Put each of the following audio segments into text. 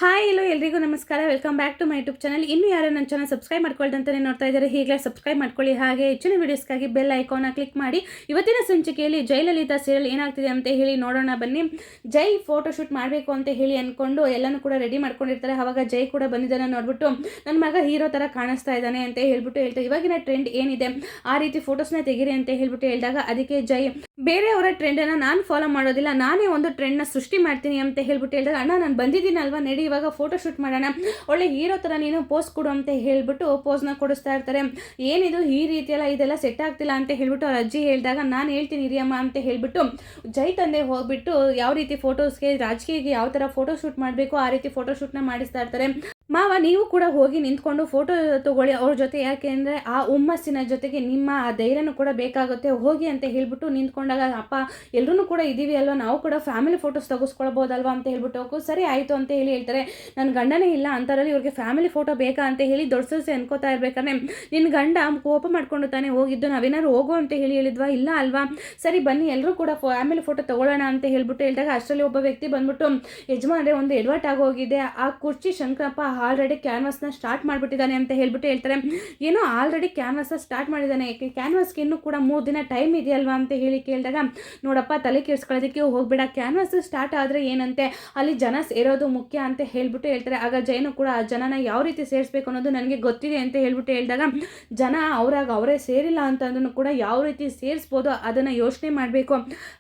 Hi hello ಎಲ್ರಿಗೂ ನಮಸ್ಕಾರ. Welcome back to my YouTube channel. ಇನ್ನೂ ಯಾರು ನನ್ನ ಚಾನಲ್ ಸಬ್ಸ್ಕ್ರೈಬ್ ಮಾಡ್ಕೊಳ್ದಂತಾನೆ ನೋಡ್ತಾ ಇದ್ದಾರೆ, ಈಗಲೇ ಸಬ್ಸ್ಕ್ರೈಬ್ ಮಾಡ್ಕೊಳ್ಳಿ. ಹಾಗೆ ಹೆಚ್ಚಿನ ವೀಡಿಯೋಸ್ಗಾಗಿ ಬೆಲ್ ಐಕಾನ್ನ ಕ್ಲಿಕ್ ಮಾಡಿ. ಇವತ್ತಿನ ಸಂಚಿಕೆಯಲ್ಲಿ ಜಯಲಲಿತಾ ಸೀರಿಯಲ್ ಏನಾಗ್ತಿದೆ ಅಂತ ಹೇಳಿ ನೋಡೋಣ ಬನ್ನಿ. ಜೈ ಫೋಟೋಶೂಟ್ ಮಾಡಬೇಕು ಅಂತ ಹೇಳಿ ಅಂದ್ಕೊಂಡು ಎಲ್ಲನೂ ಕೂಡ ರೆಡಿ ಮಾಡ್ಕೊಂಡಿರ್ತಾರೆ. ಆವಾಗ ಜೈ ಕೂಡ ಬಂದಿದ್ದಾನೆ. ನೋಡ್ಬಿಟ್ಟು ನನ್ನ ಮಗ ಹೀರೋ ಥರ ಕಾಣಿಸ್ತಾ ಇದ್ದಾನೆ ಅಂತ ಹೇಳ್ಬಿಟ್ಟು ಹೇಳ್ತಾರೆ. ಇವಾಗಿನ ಟ್ರೆಂಡ್ ಏನಿದೆ ಆ ರೀತಿ ಫೋಟೋಸ್ನ ತೆಗೀರಿ ಅಂತ ಹೇಳ್ಬಿಟ್ಟು ಹೇಳಿದಾಗ ಅದಕ್ಕೆ ಜೈ ಬೇರೆಯವರ ಟ್ರೆಂಡನ್ನು ನಾನು ಫಾಲೋ ಮಾಡೋದಿಲ್ಲ, ನಾನೇ ಒಂದು ಟ್ರೆಂಡ್ನ ಸೃಷ್ಟಿ ಮಾಡ್ತೀನಿ ಅಂತ ಹೇಳ್ಬಿಟ್ಟು ಹೇಳಿದಾಗ, ಅಣ್ಣ ನಾನು ಬಂದಿದ್ದೀನಲ್ವಾ, ನಡಿ ಇವಾಗ ಫೋಟೋಶೂಟ್ ಮಾಡೋಣ, ಒಳ್ಳೆ ಹೀರೋ ಥರ ನೀನು ಪೋಸ್ ಕೊಡು ಅಂತ ಹೇಳ್ಬಿಟ್ಟು ಪೋಸ್ನ ಕೊಡಿಸ್ತಾ ಇರ್ತಾರೆ. ಏನಿದು ಈ ರೀತಿಯೆಲ್ಲ ಇದೆಲ್ಲ ಸೆಟ್ ಆಗ್ತಿಲ್ಲ ಅಂತ ಹೇಳ್ಬಿಟ್ಟು ಅವ್ರ ಅಜ್ಜಿ ಹೇಳಿದಾಗ, ನಾನು ಹೇಳ್ತೀನಿ ಹಿರಿಯಮ್ಮ ಅಂತ ಹೇಳ್ಬಿಟ್ಟು ಜೈ ತಂದೆ ಹೋಗ್ಬಿಟ್ಟು ಯಾವ ರೀತಿ ಫೋಟೋಸ್ಗೆ ರಾಜಕೀಯಕ್ಕೆ ಯಾವ ಥರ ಫೋಟೋಶೂಟ್ ಮಾಡಬೇಕು ಆ ರೀತಿ ಫೋಟೋಶೂಟ್ನ ಮಾಡಿಸ್ತಾ ಇರ್ತಾರೆ. ಮಾವ ನೀವು ಕೂಡ ಹೋಗಿ ನಿಂತ್ಕೊಂಡು ಫೋಟೋ ತೊಗೊಳ್ಳಿ ಅವ್ರ ಜೊತೆ, ಯಾಕೆಂದರೆ ಆ ಹುಮ್ಮಸ್ಸಿನ ಜೊತೆಗೆ ನಿಮ್ಮ ಆ ಧೈರ್ಯನೂ ಕೂಡ ಬೇಕಾಗುತ್ತೆ, ಹೋಗಿ ಅಂತ ಹೇಳ್ಬಿಟ್ಟು ನಿಂತ್ಕೊಂಡಾಗ ಅಪ್ಪ ಎಲ್ಲರೂ ಕೂಡ ಇದ್ದೀವಿ ಅಲ್ವಾ, ನಾವು ಕೂಡ ಫ್ಯಾಮಿಲಿ ಫೋಟೋಸ್ ತೆಗೆಸ್ಕೊಳ್ಬೋದಲ್ವಾ ಅಂತ ಹೇಳ್ಬಿಟ್ಟು ಸರಿ ಆಯಿತು ಅಂತ ಹೇಳಿ ಹೇಳ್ತಾರೆ. ನನ್ನ ಗಂಡನೇ ಇಲ್ಲ ಅಂತಾರಲ್ಲಿ ಇವ್ರಿಗೆ ಫ್ಯಾಮಿಲಿ ಫೋಟೋ ಬೇಕಾ ಅಂತ ಹೇಳಿ ದೊಡ್ಡ ಸೊಸೆ ಅನ್ಕೋತಾ ಇರ್ಬೇಕಾದ್ರೆ ನಿನ್ನ ಗಂಡ ಕೋಪ ಮಾಡ್ಕೊಂಡು ತಾನೇ ಹೋಗಿದ್ದು, ನಾವೇನಾದ್ರು ಹೋಗು ಅಂತ ಹೇಳಿ ಹೇಳಿದ್ವಾ, ಇಲ್ಲ ಅಲ್ವಾ, ಸರಿ ಬನ್ನಿ ಎಲ್ಲರೂ ಕೂಡ ಫ್ಯಾಮಿಲಿ ಫೋಟೋ ತೊಗೊಳ್ಳೋಣ ಅಂತ ಹೇಳ್ಬಿಟ್ಟು ಹೇಳಿದಾಗ ಅಷ್ಟರಲ್ಲಿ ಒಬ್ಬ ವ್ಯಕ್ತಿ ಬಂದ್ಬಿಟ್ಟು, ಯಜಮಾನ್ರೆ ಒಂದು ಎಡವಟ್ ಆಗೋಗಿದೆ, ಆ ಕುರ್ಚಿ ಶಂಕರಪ್ಪ ಆಲ್ರೆಡಿ ಕ್ಯಾನ್ವಾಸ್ನ ಸ್ಟಾರ್ಟ್ ಮಾಡಿಬಿಟ್ಟಿದ್ದಾನೆ ಅಂತ ಹೇಳ್ಬಿಟ್ಟು ಹೇಳ್ತಾರೆ. ಏನೋ ಆಲ್ರೆಡಿ ಕ್ಯಾನ್ವಾಸ್ನ ಸ್ಟಾರ್ಟ್ ಮಾಡಿದ್ದಾನೆ, ಕ್ಯಾನ್ವಾಸ್ಗೆ ಇನ್ನೂ ಕೂಡ 3 ದಿನ ಟೈಮ್ ಇದೆಯಲ್ವಾ ಅಂತ ಹೇಳಿ ಕೇಳಿದಾಗ, ನೋಡಪ್ಪ ತಲೆ ಕೆಡಿಸ್ಕೊಳ್ಳೋದಕ್ಕೆ ಹೋಗ್ಬೇಡ, ಕ್ಯಾನ್ವಾಸ್ ಸ್ಟಾರ್ಟ್ ಆದರೆ ಏನಂತೆ, ಅಲ್ಲಿ ಜನ ಸೇರೋದು ಮುಖ್ಯ ಅಂತ ಹೇಳ್ಬಿಟ್ಟು ಹೇಳ್ತಾರೆ. ಆಗ ಜೈನು ಕೂಡ ಆ ಜನನ ಯಾವ ರೀತಿ ಸೇರಿಸ್ಬೇಕು ಅನ್ನೋದು ನನಗೆ ಗೊತ್ತಿದೆ ಅಂತ ಹೇಳ್ಬಿಟ್ಟು ಹೇಳಿದಾಗ, ಜನ ಅವರೇ ಸೇರಿಲ್ಲ ಅಂತಂದ್ರೂ ಕೂಡ ಯಾವ ರೀತಿ ಸೇರಿಸ್ಬೋದು ಅದನ್ನು ಯೋಚನೆ ಮಾಡಬೇಕು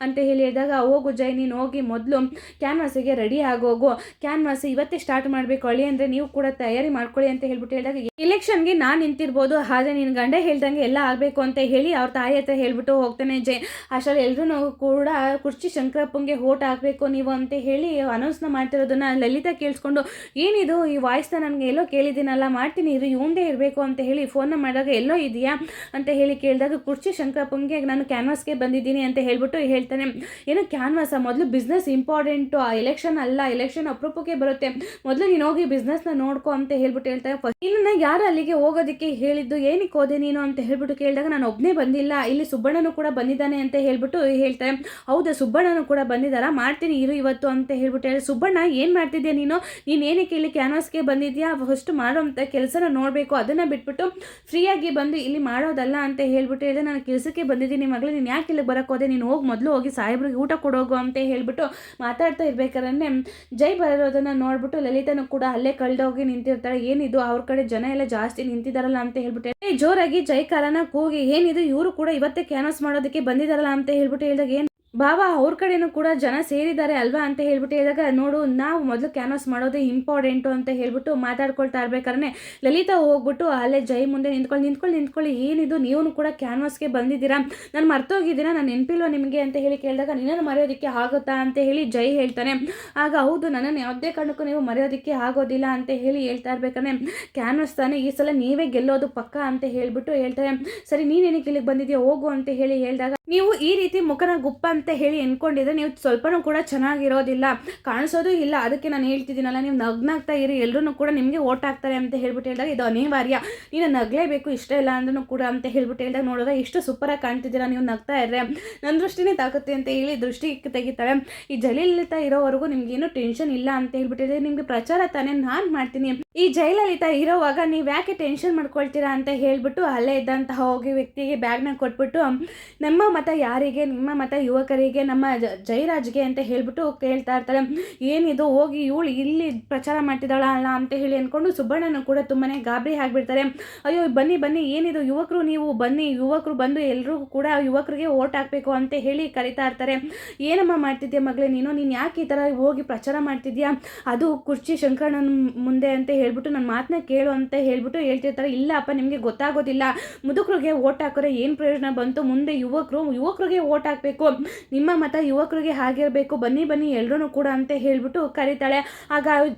ಅಂತ ಹೇಳಿ ಹೇಳಿದಾಗ, ಹೋಗು ಜೈ ನೀನು ಹೋಗಿ ಮೊದಲು ಕ್ಯಾನ್ವಾಸಿಗೆ ರೆಡಿ ಆಗೋಗು, ಕ್ಯಾನ್ವಾಸ್ ಇವತ್ತೇ ಸ್ಟಾರ್ಟ್ ಮಾಡಬೇಕು ಅಳಿ ಅಂದರೆ ನೀವು ಕೂಡ ತಯಾರಿ ಮಾಡ್ಕೊಳ್ಳಿ ಅಂತ ಹೇಳ್ಬಿಟ್ಟು ಹೇಳಿದಾಗ, ಎಲೆಕ್ಷನ್ಗೆ ನಾನು ನಿಂತಿರ್ಬೋದು ಆದರೆ ನಿನ್ನ ಗಂಡ ಹೇಳ್ದಂಗೆ ಎಲ್ಲ ಆಗಬೇಕು ಅಂತ ಹೇಳಿ ಅವ್ರ ತಾಯಿ ಹತ್ರ ಹೇಳ್ಬಿಟ್ಟು ಹೋಗ್ತಾನೆ ಜೈ. ಅಷ್ಟರಲ್ಲಿ ಎಲ್ಲರೂ ಕೂಡ ಕುರ್ಚಿ ಶಂಕರಪ್ಪಂಗೆ ಓಟ್ ಹಾಕಬೇಕು ನೀವು ಅಂತ ಹೇಳಿ ಅನೌನ್ಸ್ನ ಮಾಡ್ತಿರೋದನ್ನ ಲಲಿತಾ ಕೇಳಿಸ್ಕೊಂಡು, ಏನಿದು ಈ ವಾಯ್ಸ್ನ ನನಗೆ ಎಲ್ಲೋ ಕೇಳಿದ್ದೀನಲ್ಲ, ಮಾಡ್ತೀನಿ ಇದು ಇವಂದೇ ಇರಬೇಕು ಅಂತ ಹೇಳಿ ಫೋನ್ನ ಮಾಡಿದಾಗ, ಎಲ್ಲೋ ಇದೆಯಾ ಅಂತ ಹೇಳಿ ಕೇಳಿದಾಗ, ಕುರ್ಚಿ ಶಂಕರಪ್ಪಂಗೆ ನಾನು ಕ್ಯಾನ್ವಾಸ್ಗೆ ಬಂದಿದ್ದೀನಿ ಅಂತ ಹೇಳ್ಬಿಟ್ಟು ಹೇಳ್ತಾನೆ. ಏನೋ ಕ್ಯಾನ್ವಾಸ, ಮೊದಲು ಬಿಸ್ನೆಸ್ ಇಂಪಾರ್ಟೆಂಟು, ಆ ಎಲೆಕ್ಷನ್ ಅಲ್ಲ, ಎಲೆಕ್ಷನ್ ಅಪರೂಪಕ್ಕೆ ಬರುತ್ತೆ, ಮೊದಲು ನೀನು ಹೋಗಿ ಬಿಸ್ನೆಸ್ನ ನೋಡ್ಕೊ ಅಂತ ಹೇಳ್ಬಿಟ್ಟು ಹೇಳ್ತಾರೆ. ಫಸ್ಟ್ ಇನ್ನು ಯಾರು ಅಲ್ಲಿಗೆ ಹೋಗೋದಕ್ಕೆ ಹೇಳಿದ್ದು, ಏನಕ್ಕೆ ಹೋದೆ ನೀನು ಅಂತ ಹೇಳ್ಬಿಟ್ಟು ಕೇಳಿದಾಗ, ನಾನು ಒಬ್ಬನೇ ಬಂದಿಲ್ಲ, ಇಲ್ಲಿ ಸುಬ್ಬಣ್ಣನು ಕೂಡ ಬಂದಿದ್ದಾನೆ ಅಂತ ಹೇಳ್ಬಿಟ್ಟು ಹೇಳ್ತಾರೆ. ಹೌದಾ ಸುಬ್ಬಣ್ಣನು ಕೂಡ ಬಂದಿದ್ದಾರಾ, ಮಾಡ್ತೀನಿ ಇರು ಇವತ್ತು ಅಂತ ಹೇಳ್ಬಿಟ್ಟು ಹೇಳಿ, ಸುಬ್ಬಣ್ಣ ಏನು ಮಾಡ್ತಿದ್ಯಾ ನೀನು ಏನಕ್ಕೆ ಇಲ್ಲಿ ಕ್ಯಾನ್ವಾಸ್ಗೆ ಬಂದಿದ್ಯಾ, ಫಸ್ಟ್ ಮಾಡೋಂಥ ಕೆಲಸನ ನೋಡಬೇಕು, ಅದನ್ನು ಬಿಟ್ಬಿಟ್ಟು ಫ್ರೀಯಾಗಿ ಬಂದು ಇಲ್ಲಿ ಮಾಡೋದಲ್ಲ ಅಂತ ಹೇಳ್ಬಿಟ್ಟು ಹೇಳಿದೆ. ನಾನು ಕೆಲಸಕ್ಕೆ ಬಂದಿದ್ದೀನಿ ಮಗಳು, ನೀನು ಯಾಕೆ ಇಲ್ಲಿಗೆ ಬರೋಕ್ಕೆ ಹೋದೆ, ನೀನು ಹೋಗಿ ಮೊದಲು ಹೋಗಿ ಸಾಹೇಬ್ರಿಗೆ ಊಟ ಕೊಡೋಗು ಅಂತ ಹೇಳ್ಬಿಟ್ಟು ಮಾತಾಡ್ತಾ ಇರ್ಬೇಕಾದ್ರೆ ಜೈ ಬರೋದನ್ನು ನೋಡ್ಬಿಟ್ಟು ಲಲಿತಾನು ಕೂಡ ಅಲ್ಲೇ ಕಳೆದೋಗಿ ನಿಂತಿರ್ತಾಳೆ. ಏನಿದು ಅವ್ರ ಕಡೆ ಜನ ಎಲ್ಲ ಜಾಸ್ತಿ ನಿಂತಿದ್ದಾರಲ್ಲ ಅಂತ ಹೇಳ್ಬಿಟ್ಟು ಜೋರಾಗಿ ಜೈಕಾರನ ಕೂಗಿ, ಏನಿದು ಇವರು ಕೂಡ ಇವತ್ತೇ ಕ್ಯಾನ್ವಾಸ್ ಮಾಡೋದಕ್ಕೆ ಬಂದಿದ್ದಾರಲ್ಲ ಅಂತ ಹೇಳ್ಬಿಟ್ಟು ಹೇಳಿದಾಗ, ಏನು ಬಾಬಾ ಅವ್ರ ಕಡೆನೂ ಕೂಡ ಜನ ಸೇರಿದ್ದಾರೆ ಅಲ್ವಾ ಅಂತ ಹೇಳ್ಬಿಟ್ಟು ಹೇಳಿದಾಗ, ನೋಡು ನಾವು ಮೊದಲು ಕ್ಯಾನ್ವಾಸ್ ಮಾಡೋದು ಇಂಪಾರ್ಟೆಂಟು ಅಂತ ಹೇಳ್ಬಿಟ್ಟು ಮಾತಾಡ್ಕೊಳ್ತಾ ಇರ್ಬೇಕಾದ್ರೆ ಲಲಿತಾ ಹೋಗ್ಬಿಟ್ಟು ಅಲ್ಲೇ ಜೈ ಮುಂದೆ ನಿಂತ್ಕೊಳ್ಳಿ, ಏನಿದು ನೀವು ಕೂಡ ಕ್ಯಾನ್ವಾಸ್ಗೆ ಬಂದಿದ್ದೀರಾ, ನಾನು ಮರ್ತೋಗಿದ್ದೀರಾ, ನಾನು ನೆನಪಿಲ್ವ ನಿಮಗೆ ಅಂತ ಹೇಳಿ ಕೇಳಿದಾಗ, ನಿನ್ನನ್ನು ಮರೆಯೋದಕ್ಕೆ ಆಗುತ್ತಾ ಅಂತ ಹೇಳಿ ಜೈ ಹೇಳ್ತಾನೆ. ಆಗ ಹೌದು ನನ್ನನ್ನು ಯಾವುದೇ ಕಾರಣಕ್ಕೂ ನೀವು ಮರೆಯೋದಕ್ಕೆ ಆಗೋದಿಲ್ಲ ಅಂತ ಹೇಳಿ ಹೇಳ್ತಾ ಇರ್ಬೇಕಾದ್ರೆ, ಕ್ಯಾನ್ವಾಸ್ ತಾನೇ ಈ ಸಲ ನೀವೇ ಗೆಲ್ಲೋದು ಪಕ್ಕ ಅಂತ ಹೇಳ್ಬಿಟ್ಟು ಹೇಳ್ತಾರೆ. ಸರಿ ನೀನೇನಕ್ಕೆ ಇಲ್ಲಿಗೆ ಬಂದಿದ್ಯಾ ಹೋಗು ಅಂತ ಹೇಳಿ ಹೇಳಿದಾಗ, ನೀವು ಈ ರೀತಿ ಮುಖನ ಗುಪ್ಪ ಅಂತ ಹೇಳಿ ಎನ್ಕೊಂಡಿದ್ರೆ ನೀವು ಸ್ವಲ್ಪನೂ ಕೂಡ ಚೆನ್ನಾಗಿರೋದಿಲ್ಲ, ಕಾಣಿಸೋದು ಇಲ್ಲ, ಅದಕ್ಕೆ ನಾನು ಹೇಳ್ತಿದ್ದೀನಲ್ಲ, ನೀವು ನಗ್ನಾಗ್ತಾ ಇರಿ, ಎಲ್ಲರೂ ಕೂಡ ನಿಮಗೆ ಓಟ್ ಹಾಕ್ತಾರೆ ಅಂತ ಹೇಳ್ಬಿಟ್ಟು ಹೇಳಿದಾಗ, ಇದು ಅನಿವಾರ್ಯ, ನೀನು ನಗಲೇಬೇಕು, ಇಷ್ಟ ಇಲ್ಲ ಅಂದ್ರೂ ಕೂಡ ಅಂತ ಹೇಳ್ಬಿಟ್ಟು ಹೇಳಿದಾಗ, ನೋಡಿದ್ರೆ ಎಷ್ಟು ಸೂಪರಾಗಿ ಕಾಣ್ತಿದ್ದೀರಾ, ನೀವು ನಗ್ತಾ ಇರ್ರೆ, ನನ್ನ ದೃಷ್ಟಿನೇ ತಾಕತ್ತೆ ಅಂತ ಹೇಳಿ ದೃಷ್ಟಿ ತೆಗಿತಾಳೆ. ಈ ಜಯಲಲಿತಾ ಇರೋವರೆಗೂ ನಿಮ್ಗೇನು ಟೆನ್ಷನ್ ಇಲ್ಲ ಅಂತ ಹೇಳ್ಬಿಟ್ಟು ಹೇಳಿದ್ರೆ, ನಿಮಗೆ ಪ್ರಚಾರ ತಾನೇ ನಾನು ಮಾಡ್ತೀನಿ, ಈ ಜಯಲಲಿತಾ ಇರೋವಾಗ ನೀವು ಯಾಕೆ ಟೆನ್ಷನ್ ಮಾಡ್ಕೊಳ್ತೀರಾ ಅಂತ ಹೇಳ್ಬಿಟ್ಟು ಅಲ್ಲೇ ಇದ್ದಂತಹ ಹೋಗಿ ವ್ಯಕ್ತಿಗೆ ಬ್ಯಾಗ್ನ ಕೊಟ್ಬಿಟ್ಟು, ನಮ್ಮ ಮತ ಯಾರಿಗೆ, ನಿಮ್ಮ ಮತ ಯುವಕರಿಗೆ, ನಮ್ಮ ಜಯರಾಜ್ಗೆ ಅಂತ ಹೇಳ್ಬಿಟ್ಟು ಕೇಳ್ತಾ ಇರ್ತಾರೆ. ಏನಿದು ಹೋಗಿ ಇವಳು ಇಲ್ಲಿ ಪ್ರಚಾರ ಮಾಡ್ತಿದ್ದಾಳ ಅಲ್ಲ ಅಂತ ಹೇಳಿ ಅಂದ್ಕೊಂಡು ಸುಬ್ಬಣ್ಣನು ಕೂಡ ತುಂಬಾ ಗಾಬರಿ ಆಗಿಬಿಡ್ತಾರೆ. ಅಯ್ಯೋ ಬನ್ನಿ ಏನಿದು ಯುವಕರು, ನೀವು ಬನ್ನಿ, ಯುವಕರು ಬಂದು ಎಲ್ಲರೂ ಕೂಡ ಯುವಕರಿಗೆ ಓಟ್ ಹಾಕಬೇಕು ಅಂತ ಹೇಳಿ ಕರಿತಾ ಇರ್ತಾರೆ. ಏನಮ್ಮ ಮಾಡ್ತಿದ್ಯಾ ಮಗಳೇ ನೀನು ಯಾಕೆ ಈ ಥರ ಹೋಗಿ ಪ್ರಚಾರ ಮಾಡ್ತಿದ್ಯಾ, ಅದು ಕುರ್ಚಿ ಶಂಕರಣ್ಣನ ಮುಂದೆ ಅಂತ ಹೇಳ್ಬಿಟ್ಟು ನನ್ನ ಮಾತನ್ನ ಕೇಳು ಅಂತ ಹೇಳ್ಬಿಟ್ಟು ಹೇಳ್ತಿರ್ತಾರೆ. ಇಲ್ಲ ಅಪ್ಪ ನಿಮಗೆ ಗೊತ್ತಾಗೋದಿಲ್ಲ, ಮುದುಕರಿಗೆ ಓಟ್ ಹಾಕಿದ್ರೆ ಏನು ಪ್ರಯೋಜನ ಬಂತು, ಮುಂದೆ ಯುವಕರಿಗೆ ಓಟ್ ಹಾಕಬೇಕು, ನಿಮ್ಮ ಮತ ಯುವಕರಿಗೆ ಆಗಿರಬೇಕು, ಬನ್ನಿ ಎಲ್ಲರೂ ಕೂಡ ಅಂತ ಹೇಳ್ಬಿಟ್ಟು ಕರೀತಾಳೆ. ಆಗ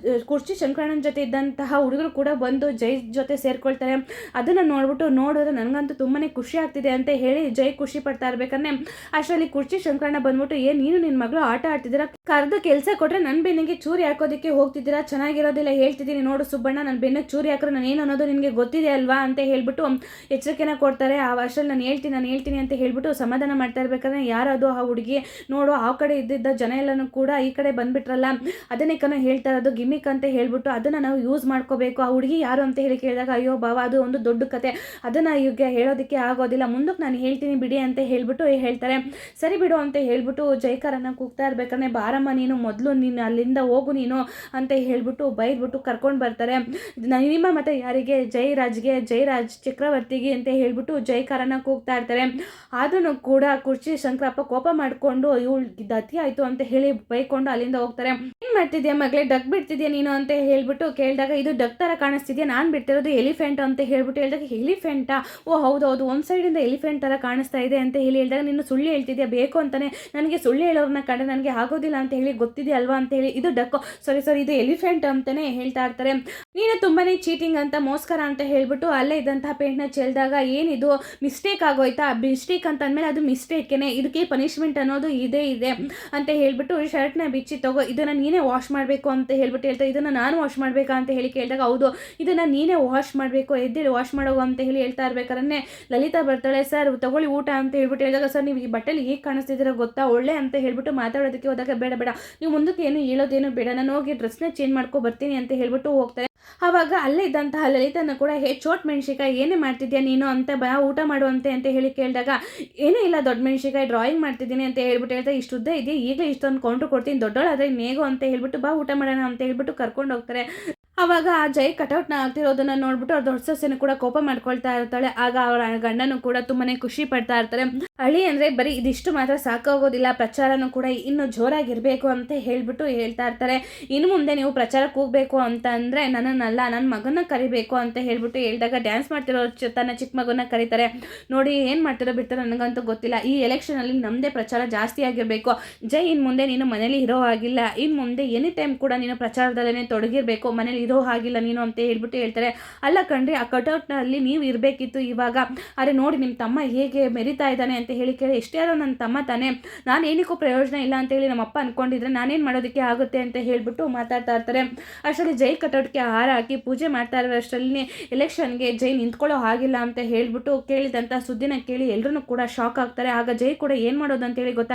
ಕುರ್ಚಿ ಶಂಕರಣ್ಣನ ಜೊತೆ ಇದ್ದಂತಹ ಹುಡುಗರು ಕೂಡ ಬಂದು ಜೈ ಜೊತೆ ಸೇರ್ಕೊಳ್ತಾರೆ. ಅದನ್ನು ನೋಡಿದ್ರೆ ನನಗಂತೂ ತುಂಬಾ ಖುಷಿ ಆಗ್ತಿದೆ ಅಂತ ಹೇಳಿ ಜೈ ಖುಷಿ ಪಡ್ತಾ ಇರ್ಬೇಕಂದ್ರೆ, ಅಷ್ಟರಲ್ಲಿ ಕುರ್ಚಿ ಶಂಕರಣ್ಣ ಬಂದ್ಬಿಟ್ಟು, ನೀನು ನಿನ್ನ ಮಗಳು ಆಟ ಆಡ್ತಿದ್ದೀರಾ, ಕರೆದು ಕೆಲಸ ಕೊಟ್ಟರೆ ನನ್ನ ಬೆನ್ನಿಗೆ ಚೂರಿ ಹಾಕೋದಕ್ಕೆ ಹೋಗ್ತಿದ್ದೀರಾ, ಚೆನ್ನಾಗಿರೋದಿಲ್ಲ ಹೇಳ್ತಿದ್ದೀನಿ ನೋಡು ಸುಬ್ಬಣ್ಣ, ನನ್ನ ಬೆನ್ನಿಗೆ ಚೂರಿ ಹಾಕಿದ್ರೆ ನಾನು ಏನು ಅನ್ನೋದು ನಿನಗೆ ಗೊತ್ತಿದೆ ಅಲ್ವಾ ಅಂತ ಹೇಳ್ಬಿಟ್ಟು ಎಚ್ಚರಿಕೆನ ಕೊಡ್ತಾರೆ. ಆ ವರ್ಷದಲ್ಲಿ ನಾನು ಹೇಳ್ತೀನಿ ಅಂತ ಹೇಳ್ಬಿಟ್ಟು ಸಮಾಧಾನ ಮಾಡ್ತಾ ಇರ್ಬೇಕಾದ್ರೆ ಯಾರದು ಆ ಹುಡುಗಿ ನೋಡು ಆ ಕಡೆ ಇದ್ದಿದ್ದ ಜನ ಎಲ್ಲನೂ ಕೂಡ ಈ ಕಡೆ ಬಂದ್ಬಿಟ್ರಲ್ಲ, ಅದನ್ನೇ ಕಣ ಹೇಳ್ತಾ ಇರೋದು ಗಿಮಿಕ್ ಅಂತ ಹೇಳ್ಬಿಟ್ಟು ಅದನ್ನು ನಾವು ಯೂಸ್ ಮಾಡ್ಕೋಬೇಕು. ಆ ಹುಡುಗಿ ಯಾರು ಅಂತ ಹೇಳಿ ಕೇಳಿದಾಗ ಅಯ್ಯೋ ಬಾವ ಅದು ಒಂದು ದೊಡ್ಡ ಕತೆ, ಅದನ್ನು ಈಗ ಹೇಳೋದಕ್ಕೆ ಆಗೋದಿಲ್ಲ, ಮುಂದಕ್ಕೆ ನಾನು ಹೇಳ್ತೀನಿ ಬಿಡಿ ಅಂತ ಹೇಳ್ಬಿಟ್ಟು ಹೇಳ್ತಾರೆ. ಸರಿ ಬಿಡು ಅಂತ ಹೇಳ್ಬಿಟ್ಟು ಜೈಕಾರನ್ನ ಕೂಗ್ತಾ ಇರ್ಬೇಕಾದ್ರೆ ಬಾರಮ್ಮ ನೀನು ಮೊದಲು ನೀನು ಅಲ್ಲಿಂದ ಹೋಗು ನೀನು ಅಂತ ಹೇಳ್ಬಿಟ್ಟು ಬೈದ್ಬಿಟ್ಟು ಕರ್ಕೊಂಡು ಬರ್ತಾರೆ. ನಿಮ್ಮ ಮತ್ತೆ ಯಾರಿಗೆ ಜೈರಾಜ್ ಚಕ್ರವರ್ತಿಗೆ ಅಂತ ಹೇಳ್ಬಿಟ್ಟು ಜೈಕಾರನ್ನ ಕೂಗ್ತಾ ಇರ್ತಾರೆ. ಆದ್ರೂ ಕೂಡ ಕುರ್ಚಿ ಶಂಕರಪ್ಪ ಕೋಪ ಮಾಡಿಕೊಂಡು ಇವಳು ಅತಿ ಆಯಿತು ಅಂತ ಹೇಳಿ ಬೈಕೊಂಡು ಅಲ್ಲಿಂದ ಹೋಗ್ತಾರೆ. ಏನು ಮಾಡ್ತಿದ್ಯಾ ಮಗಳೇ, ಡಗ್ ಬಿಡ್ತಿದ್ಯಾ ನೀನು ಅಂತ ಹೇಳ್ಬಿಟ್ಟು ಕೇಳಿದಾಗ ಇದು ಡಗ್ ಥರ ಕಾಣಿಸ್ತಿದ್ಯಾ, ನಾನು ಬಿಡ್ತಿರೋದು ಎಲಿಫೆಂಟ್ ಅಂತ ಹೇಳ್ಬಿಟ್ಟು ಹೇಳಿದಾಗ ಎಲಿಫೆಂಟಾ, ಓ ಹೌದೌದು ಒಂದು ಸೈಡಿಂದ ಎಲಿಫೆಂಟ್ ಥರ ಕಾಣಿಸ್ತಾ ಇದೆ ಅಂತ ಹೇಳಿ ಹೇಳಿದಾಗ ನೀನು ಸುಳ್ಳು ಹೇಳ್ತಿದ್ಯಾ, ಬೇಕು ಅಂತಾನೆ ನನಗೆ ಸುಳ್ಳು ಹೇಳೋರನ್ನ ಕಂಡ್ರೆ ನನಗೆ ಆಗೋದಿಲ್ಲ ಅಂತ ಹೇಳಿ ಗೊತ್ತಿದೆಯಾ ಅಲ್ವಾ ಅಂತ ಹೇಳಿ ಇದು ಡಕ್ ಸಾರಿ ಇದು ಎಲಿಫೆಂಟ್ ಅಂತಾನೆ ಹೇಳ್ತಾ ಇರ್ತಾರೆ. ನೀನು ತುಂಬಾನೇ ಚೀಟಿಂಗ್ ಅಂತ ಮೋಸ್ಕರ ಅಂತ ಹೇಳ್ಬಿಟ್ಟು ಅಲ್ಲೇ ಇದ್ದಂತಹ ಪೇಂಟ್ನ ಚೆಲ್ದಾಗ ಏನಿದು ಮಿಸ್ಟೇಕ್ ಆಗೋಯ್ತಾ, ಮಿಸ್ಟೇಕ್ ಅಂತ ಅಂದಮೇಲೆ ಅದು ಮಿಸ್ಟೇಕೇನೆ, ಇದಕ್ಕೆ ಪನಿಷ್ಮೆಂಟ್ ಅನ್ನೋದು ಇದೆ ಅಂತ ಹೇಳ್ಬಿಟ್ಟು ಶರ್ಟ್ನ ಬಿಚ್ಚಿ ತಗೋ ಇದನ್ನು ನೀನೇ ವಾಶ್ ಮಾಡಬೇಕು ಅಂತ ಹೇಳ್ಬಿಟ್ಟು ಹೇಳ್ತಾರೆ. ಇದನ್ನು ನಾನು ವಾಶ್ ಮಾಡಬೇಕಾ ಅಂತ ಹೇಳಿ ಕೇಳಿದಾಗ ಹೌದು ಇದನ್ನು ನೀನೇ ವಾಶ್ ಮಾಡಬೇಕು, ಎದ್ದೇಳಿ ವಾಶ್ ಮಾಡೋವು ಅಂತ ಹೇಳಿ ಹೇಳ್ತಾ ಇರ್ಬೇಕಾದ್ರೆ ಲಲಿತಾ ಬರ್ತಾಳೆ. ಸರ್ ತಗೊಳ್ಳಿ ಊಟ ಅಂತ ಹೇಳ್ಬಿಟ್ಟು ಹೇಳಿದಾಗ ಸರ್ ನೀವು ಈ ಬಟ್ಟೆಲಿ ಹೇಗೆ ಕಾಣಿಸ್ತಿದ್ದೀರ ಗೊತ್ತಾ, ಒಳ್ಳೆ ಅಂತ ಹೇಳ್ಬಿಟ್ಟು ಮಾತಾಡೋದಕ್ಕೆ ಹೋದಾಗ ಬೇಡ ನೀವು ಮುಂದಕ್ಕೆ ಏನು ಹೇಳೋದೇನು ಬೇಡ, ನಾನು ಹೋಗಿ ಡ್ರೆಸ್ನ ಚೇಂಜ್ ಮಾಡ್ಕೊ ಬರ್ತೀನಿ ಅಂತ ಹೇಳ್ಬಿಟ್ಟು ಹೋಗ್ತಾರೆ. ಆವಾಗ ಅಲ್ಲೇ ಇದ್ದಂತಹ ಲಲಿತನ ಕೂಡ ಚೋಟ್ ಮೆಣಸಿಕಾಯಿ ಏನೇ ಮಾಡ್ತಿದ್ಯಾ ನೀನು ಅಂತ ಊಟ ಮಾಡುವಂತೆ ಅಂತ ಹೇಳಿ ಕೇಳಿದಾಗ ಏನೂ ಇಲ್ಲ ದೊಡ್ಡ ಮೆಣಸಿಕಾಯಿ ಡ್ರಾಯಿಂಗ್ ಮಾಡ್ತಿದ್ದೀನಿ ಅಂತ ಹೇಳ್ಬಿಟ್ಟು ಹೇಳ್ತಾ ಇಷ್ಟು ಉದ್ದ ಇದೆಯಾ ಈಗಲೇ ಇಷ್ಟೊಂದು ಕೌಂಟ್ರ್ ಕೊಡ್ತೀನಿ ದೊಡ್ಡೋಳಾದರೆ ನೇಗೋ ಅಂತ ಹೇಳ್ಬಿಟ್ಟು ಊಟ ಮಾಡೋಣ ಅಂತ ಹೇಳ್ಬಿಟ್ಟು ಕರ್ಕೊಂಡು ಹೋಗ್ತಾರೆ. ಆವಾಗ ಆ ಜೈ ಕಟೌಟ್ನ ಆಗ್ತಿರೋದನ್ನ ನೋಡ್ಬಿಟ್ಟು ಅವ್ರ ದೊಡ್ಡ ಸೊಸೆನೂ ಕೂಡ ಕೋಪ ಮಾಡ್ಕೊಳ್ತಾ ಇರ್ತಾಳೆ. ಆಗ ಅವರ ಗಂಡನೂ ಕೂಡ ತುಂಬಾನೇ ಖುಷಿ ಪಡ್ತಾ ಇರ್ತಾರೆ. ಹಳ್ಳಿ ಅಂದರೆ ಬರೀ ಇದಿಷ್ಟು ಮಾತ್ರ ಸಾಕಾಗೋದಿಲ್ಲ, ಪ್ರಚಾರನೂ ಕೂಡ ಇನ್ನೂ ಜೋರಾಗಿರಬೇಕು ಅಂತ ಹೇಳ್ಬಿಟ್ಟು ಹೇಳ್ತಾ ಇರ್ತಾರೆ. ಇನ್ನು ಮುಂದೆ ನೀವು ಪ್ರಚಾರಕ್ಕೆ ಹೋಗಬೇಕು ಅಂತ ಅಂದರೆ ನನ್ನನ್ನಲ್ಲ ನನ್ನ ಮಗನ ಕರಿಬೇಕು ಅಂತ ಹೇಳ್ಬಿಟ್ಟು ಹೇಳಿದಾಗ ಡ್ಯಾನ್ಸ್ ಮಾಡ್ತಿರೋ ತನ್ನ ಚಿಕ್ಕ ಮಗನ ಕರೀತಾರೆ. ನೋಡಿ ಏನು ಮಾಡ್ತಿರೋ ಬಿಡ್ತಾರೋ ನನಗಂತೂ ಗೊತ್ತಿಲ್ಲ, ಈ ಎಲೆಕ್ಷನಲ್ಲಿ ನಮ್ಮದೇ ಪ್ರಚಾರ ಜಾಸ್ತಿ ಆಗಿರಬೇಕು. ಜೈ ಇನ್ನು ಮುಂದೆ ನೀನು ಮನೇಲಿ ಇರೋ ಹಾಗಿಲ್ಲ, ಇನ್ನು ಮುಂದೆ ಎನಿ ಟೈಮ್ ಕೂಡ ನೀನು ಪ್ರಚಾರದಲ್ಲೇ ತೊಡಗಿರಬೇಕು, ಮನೇಲಿ ಇರೋ ಹಾಗಿಲ್ಲ ನೀನು ಅಂತ ಹೇಳ್ಬಿಟ್ಟು ಹೇಳ್ತಾರೆ. ಅಲ್ಲ ಕಣ್ರಿ ಆ ಕಟೌಟ್ನಲ್ಲಿ ನೀವು ಇರಬೇಕಿತ್ತು ಇವಾಗ, ಆದರೆ ನೋಡಿ ನಿಮ್ಮ ತಮ್ಮ ಹೇಗೆ ಮೆರಿತಾ ಇದ್ದಾನೆ ಅಂತ ಹೇಳಿ ಕೇಳಿ ಎಷ್ಟೇ ಆದರೂ ನನ್ನ ತಮ್ಮ ತಾನೇ, ನಾನು ಏನಕ್ಕೂ ಪ್ರಯೋಜನ ಇಲ್ಲ ಅಂತೇಳಿ ನಮ್ಮಪ್ಪ ಅಂದ್ಕೊಂಡಿದ್ರೆ ನಾನೇನು ಮಾಡೋದಕ್ಕೆ ಆಗುತ್ತೆ ಅಂತ ಹೇಳ್ಬಿಟ್ಟು ಮಾತಾಡ್ತಾ ಇರ್ತಾರೆ. ಅಷ್ಟರಲ್ಲಿ ಜೈ ಕಟೌಟ್ಗೆ ಹಾರ ಹಾಕಿ ಪೂಜೆ ಮಾಡ್ತಾ ಇರೋ ಅಷ್ಟರಲ್ಲಿ ಎಲೆಕ್ಷನ್ಗೆ ಜೈ ನಿಂತ್ಕೊಳ್ಳೋ ಹಾಗಿಲ್ಲ ಅಂತ ಹೇಳ್ಬಿಟ್ಟು ಕೇಳಿದಂಥ ಸುದ್ದಿನ ಕೇಳಿ ಎಲ್ಲರೂ ಕೂಡ ಶಾಕ್ ಆಗ್ತಾರೆ. ಆಗ ಜೈ ಕೂಡ ಏನು ಮಾಡೋದು ಅಂತೇಳಿ ಗೊತ್ತಾಗ